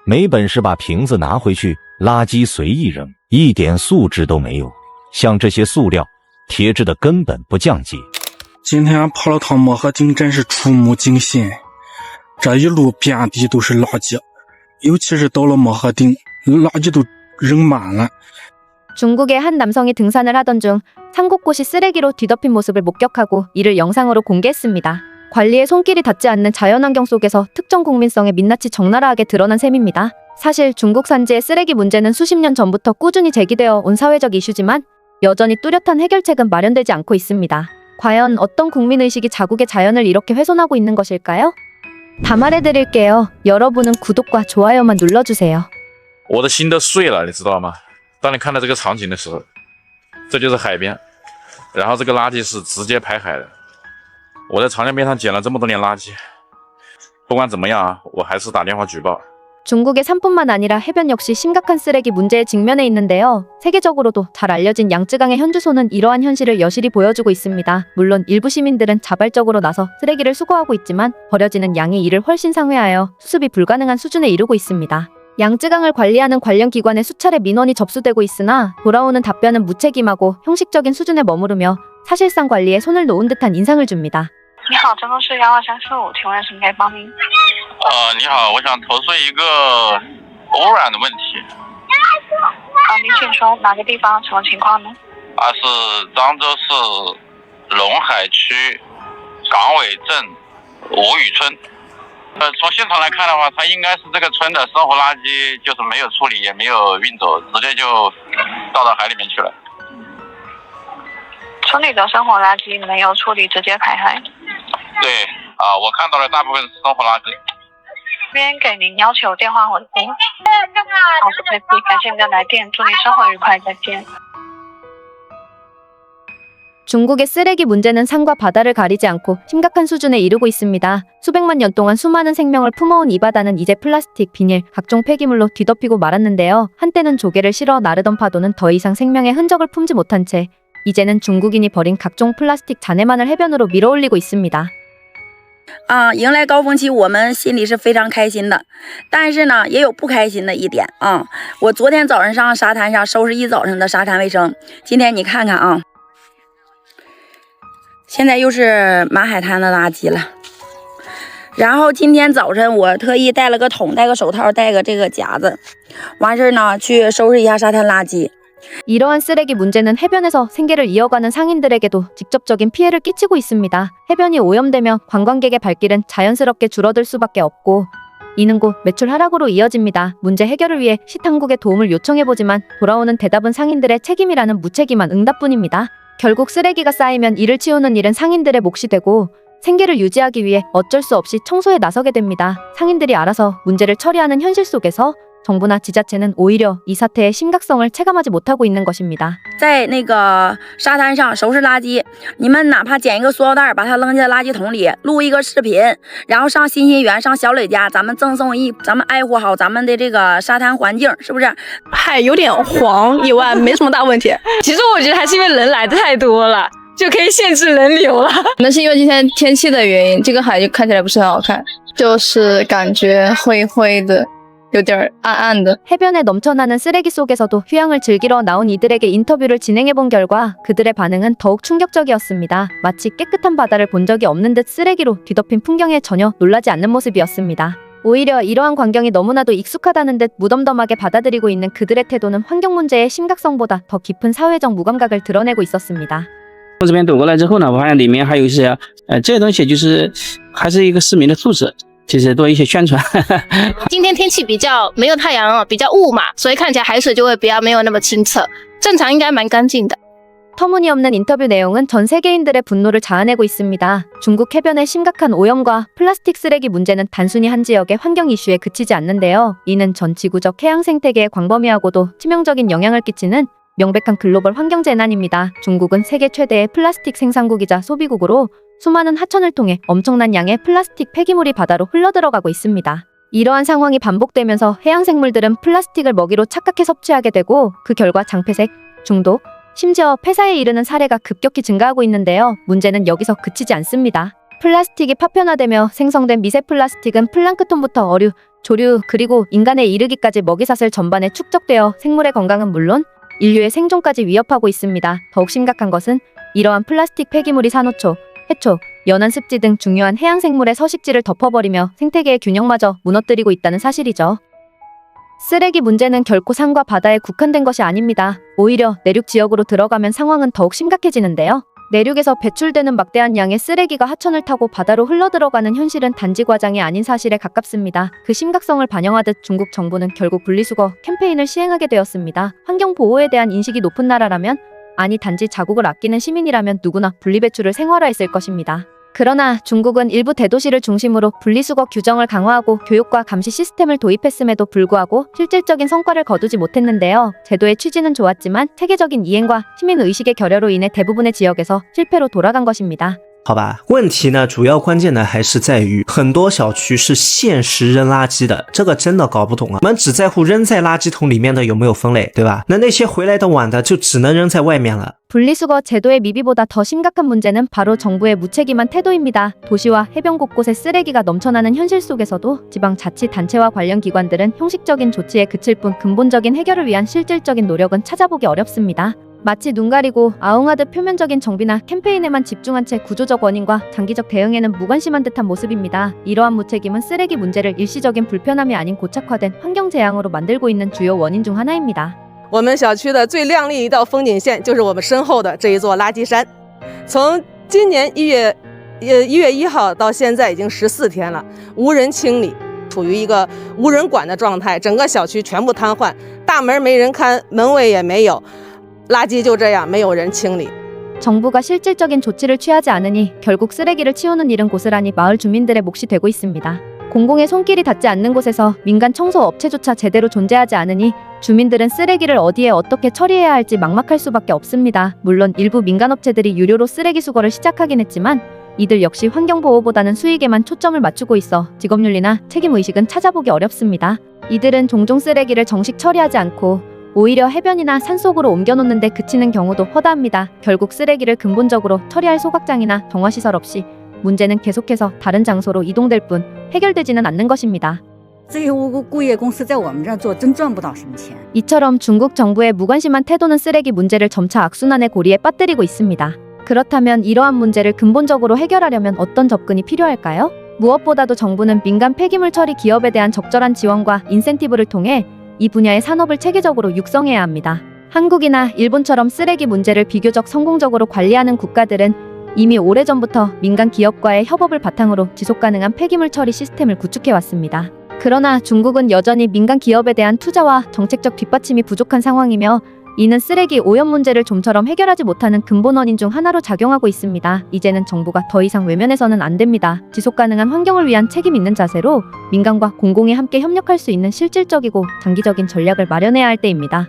没本事把瓶子拿回去，垃圾随意扔，一点素质都没有。像这些塑料、铁质的根本不降解。今天跑了趟漠河町，真是触目惊心。这一路遍地都是垃圾，尤其是到了漠河町，垃圾都扔满了。 중국의 한 남성이 등산을 하던 중 산 곳곳이 쓰레기로 뒤덮인 모습을 목격하고 이를 영상으로 공개했습니다. 관리에 손길이 닿지 않는 자연환경 속에서 특정 국민성의 민낯이 적나라하게 드러난 셈입니다. 사실 중국 산지의 쓰레기 문제는 수십 년 전부터 꾸준히 제기되어 온 사회적 이슈지만 여전히 뚜렷한 해결책은 마련되지 않고 있습니다. 과연 어떤 국민의식이 자국의 자연을 이렇게 훼손하고 있는 것일까요? 다 말해드릴게요. 여러분은 구독과 좋아요만 눌러주세요. 我的心都碎了，你知道吗？当你看到这个场景的时候，这就是海边，然后这个垃圾是直接排海的。我在长江边上捡了这么多年垃圾，不管怎么样啊，我还是打电话举报。 중국의 산뿐만 아니라 해변 역시 심각한 쓰레기 문제에 직면해 있는데요. 세계적으로도 잘 알려진 양쯔강의 현주소는 이러한 현실을 여실히 보여주고 있습니다. 물론 일부 시민들은 자발적으로 나서 쓰레기를 수거하고 있지만 버려지는 양이 이를 훨씬 상회하여 수습이 불가능한 수준에 이르고 있습니다. 양쯔강을 관리하는 관련 기관에 수차례 민원이 접수되고 있으나 돌아오는 답변은 무책임하고 형식적인 수준에 머무르며 사실상 관리에 손을 놓은 듯한 인상을 줍니다. 你好，郑州市12345，请问是该帮您？你好，我想投诉一个污染的问题。您请说哪个地方，什么情况呢？是漳州市龙海区港尾镇吴语村。从现场来看的话，它应该是这个村的生活垃圾就是没有处理，也没有运走，直接就倒到海里面去了。村里的生活垃圾没有处理，直接排海。 对我看到了大部分是生活垃圾。这边给您要求电话回复。好，不客气，感谢您的来电，祝您生活愉快，再见。 중국의 쓰레기 문제는 산과 바다를 가리지 않고 심각한 수준에 이르고 있습니다. 수백만 년 동안 수많은 생명을 품어온 이 바다는 이제 플라스틱, 비닐, 각종 폐기물로 뒤덮이고 말았는데요. 한때는 조개를 실어 나르던 파도는 더 이상 생명의 흔적을 품지 못한 채 이제는 중국인이 버린 각종 플라스틱 잔해만을 해변으로 밀어올리고 있습니다. 迎来高峰期，我们心里是非常开心的，但是呢，也有不开心的一点啊。我昨天早上上沙滩上收拾一早上的沙滩卫生，今天你看看啊，现在又是满海滩的垃圾了。然后今天早晨我特意带了个桶，带个手套，带个这个夹子，完事儿呢去收拾一下沙滩垃圾。 이러한 쓰레기 문제는 해변에서 생계를 이어가는 상인들에게도 직접적인 피해를 끼치고 있습니다. 해변이 오염되며 관광객의 발길은 자연스럽게 줄어들 수밖에 없고 이는 곧 매출 하락으로 이어집니다. 문제 해결을 위해 시당국의 도움을 요청해보지만 돌아오는 대답은 상인들의 책임이라는 무책임한 응답뿐입니다. 결국 쓰레기가 쌓이면 이를 치우는 일은 상인들의 몫이 되고 생계를 유지하기 위해 어쩔 수 없이 청소에 나서게 됩니다. 상인들이 알아서 문제를 처리하는 현실 속에서 정부나 지자체는 오히려 이 사태의 심각성을 체감하지 못하고 있는 것입니다. 在那个沙滩上收拾垃圾，你们哪怕捡一个塑料袋，把它扔进垃圾桶里，录一个视频，然后上新心园、上小磊家，咱们赠送咱们爱护好咱们的这个沙滩环境，是不是？海有点黄以外，没什么大问题。其实我觉得还是因为人来的太多了，就可以限制人流了。可能是因为今天天气的原因，这个海就看起来不是很好看，就是感觉灰灰的。 有点暗暗的。 해변에 넘쳐나는 쓰레기 속에서도 휴양을 즐기러 나온 이들에게 인터뷰를 진행해본 결과 그들의 반응은 더욱 충격적이었습니다. 마치 깨끗한 바다를 본 적이 없는 듯 쓰레기로 뒤덮인 풍경에 전혀 놀라지 않는 모습이었습니다. 오히려 이러한 광경이 너무나도 익숙하다는 듯 무덤덤하게 받아들이고 있는 그들의 태도는 환경 문제의 심각성보다 더 깊은 사회적 무감각을 드러내고 있었습니다. 从这边走过来之后呢，我发现里面还有一些，这些东西就是还是一个市民的素质。 其实多一些宣传。今天天气比较没有太阳，比较雾嘛，所以看起来海水就会比较没有那么清澈。正常应该蛮干净的。 터무니없는 인터뷰 내용은 전 세계인들의 분노를 자아내고 있습니다. 중국 해변의 심각한 오염과 플라스틱 쓰레기 문제는 단순히 한 지역의 환경 이슈에 그치지 않는데요. 이는 전 지구적 해양 생태계에 광범위하고도 치명적인 영향을 끼치는 명백한 글로벌 환경 재난입니다. 중국은 세계 최대의 플라스틱 생산국이자 소비국으로 수많은 하천을 통해 엄청난 양의 플라스틱 폐기물이 바다로 흘러들어가고 있습니다. 이러한 상황이 반복되면서 해양 생물들은 플라스틱을 먹이로 착각해 섭취하게 되고 그 결과 장폐색, 중독, 심지어 폐사에 이르는 사례가 급격히 증가하고 있는데요. 문제는 여기서 그치지 않습니다. 플라스틱이 파편화되며 생성된 미세 플라스틱은 플랑크톤부터 어류, 조류, 그리고 인간에 이르기까지 먹이사슬 전반에 축적되어 생물의 건강은 물론 인류의 생존까지 위협하고 있습니다. 더욱 심각한 것은 이러한 플라스틱 폐기물이 산호초, 해초, 연안 습지 등 중요한 해양 생물의 서식지를 덮어버리며 생태계의 균형마저 무너뜨리고 있다는 사실이죠. 쓰레기 문제는 결코 산과 바다에 국한된 것이 아닙니다. 오히려 내륙 지역으로 들어가면 상황은 더욱 심각해지는데요. 내륙에서 배출되는 막대한 양의 쓰레기가 하천을 타고 바다로 흘러들어가는 현실은 단지 과장이 아닌 사실에 가깝습니다. 그 심각성을 반영하듯 중국 정부는 결국 분리수거 캠페인을 시행하게 되었습니다. 환경 보호에 대한 인식이 높은 나라라면, 아니 단지 자국을 아끼는 시민이라면 누구나 분리배출을 생활화했을 것입니다. 그러나 중국은 일부 대도시를 중심으로 분리수거 규정을 강화하고 교육과 감시 시스템을 도입했음에도 불구하고 실질적인 성과를 거두지 못했는데요. 제도의 취지는 좋았지만 체계적인 이행과 시민의식의 결여로 인해 대부분의 지역에서 실패로 돌아간 것입니다. 好吧，问题呢，主要关键呢还是在于很多小区是限时扔垃圾的，这个真的搞不懂啊。我们只在乎扔在垃圾桶里面的有没有分类，对吧？那些回来的晚的就只能扔在外面了。 분리수거 제도의 미비보다 더 심각한 문제는 바로 정부의 무책임한 태도입니다. 도시와 해변 곳곳에 쓰레기가 넘쳐나는 현실 속에서도 지방자치단체와 관련 기관들은 형식적인 조치에 그칠 뿐 근본적인 해결을 위한 실질적인 노력은 찾아보기 어렵습니다. 마치 눈 가리고 아웅하듯 표면적인 정비나 캠페인에만 집중한 채 구조적 원인과 장기적 대응에는 무관심한 듯한 모습입니다. 이러한 무책임은 쓰레기 문제를 일시적인 불편함이 아닌 고착화된 환경 재앙으로 만들고 있는 주요 원인 중 하나입니다. 我们小区的最亮丽一道风景线就是我们身后的这一座垃圾山。从今年1月1号到现在已经14天了，无人清理，处于一个无人管的状态，整个小区全部瘫痪，大门没人看，门卫也没有，垃圾就这样没有人清理。 정부가 실질적인 조치를 취하지 않으니 결국 쓰레기를 치우는 일은 고스란히 마을 주민들의 몫이 되고 있습니다. 공공의 손길이 닿지 않는 곳에서 민간 청소 업체조차 제대로 존재하지 않으니 주민들은 쓰레기를 어디에 어떻게 처리해야 할지 막막할 수밖에 없습니다. 물론 일부 민간 업체들이 유료로 쓰레기 수거를 시작하긴 했지만 이들 역시 환경보호보다는 수익에만 초점을 맞추고 있어 직업윤리나 책임의식은 찾아보기 어렵습니다. 이들은 종종 쓰레기를 정식 처리하지 않고 오히려 해변이나 산속으로 옮겨놓는데 그치는 경우도 허다합니다. 결국 쓰레기를 근본적으로 처리할 소각장이나 정화시설 없이 문제는 계속해서 다른 장소로 이동될 뿐 해결되지는 않는 것입니다. 이처럼 중국 정부의 무관심한 태도는 쓰레기 문제를 점차 악순환의 고리에 빠뜨리고 있습니다. 그렇다면 이러한 문제를 근본적으로 해결하려면 어떤 접근이 필요할까요? 무엇보다도 정부는 민간 폐기물 처리 기업에 대한 적절한 지원과 인센티브를 통해 이 분야의 산업을 체계적으로 육성해야 합니다. 한국이나 일본처럼 쓰레기 문제를 비교적 성공적으로 관리하는 국가들은 이미 오래전부터 민간 기업과의 협업을 바탕으로 지속가능한 폐기물 처리 시스템을 구축해왔습니다. 그러나 중국은 여전히 민간 기업에 대한 투자와 정책적 뒷받침이 부족한 상황이며 이는 쓰레기 오염 문제를 좀처럼 해결하지 못하는 근본 원인 중 하나로 작용하고 있습니다. 이제는 정부가 더 이상 외면해서는 안 됩니다. 지속가능한 환경을 위한 책임 있는 자세로 민간과 공공이 함께 협력할 수 있는 실질적이고 장기적인 전략을 마련해야 할 때입니다.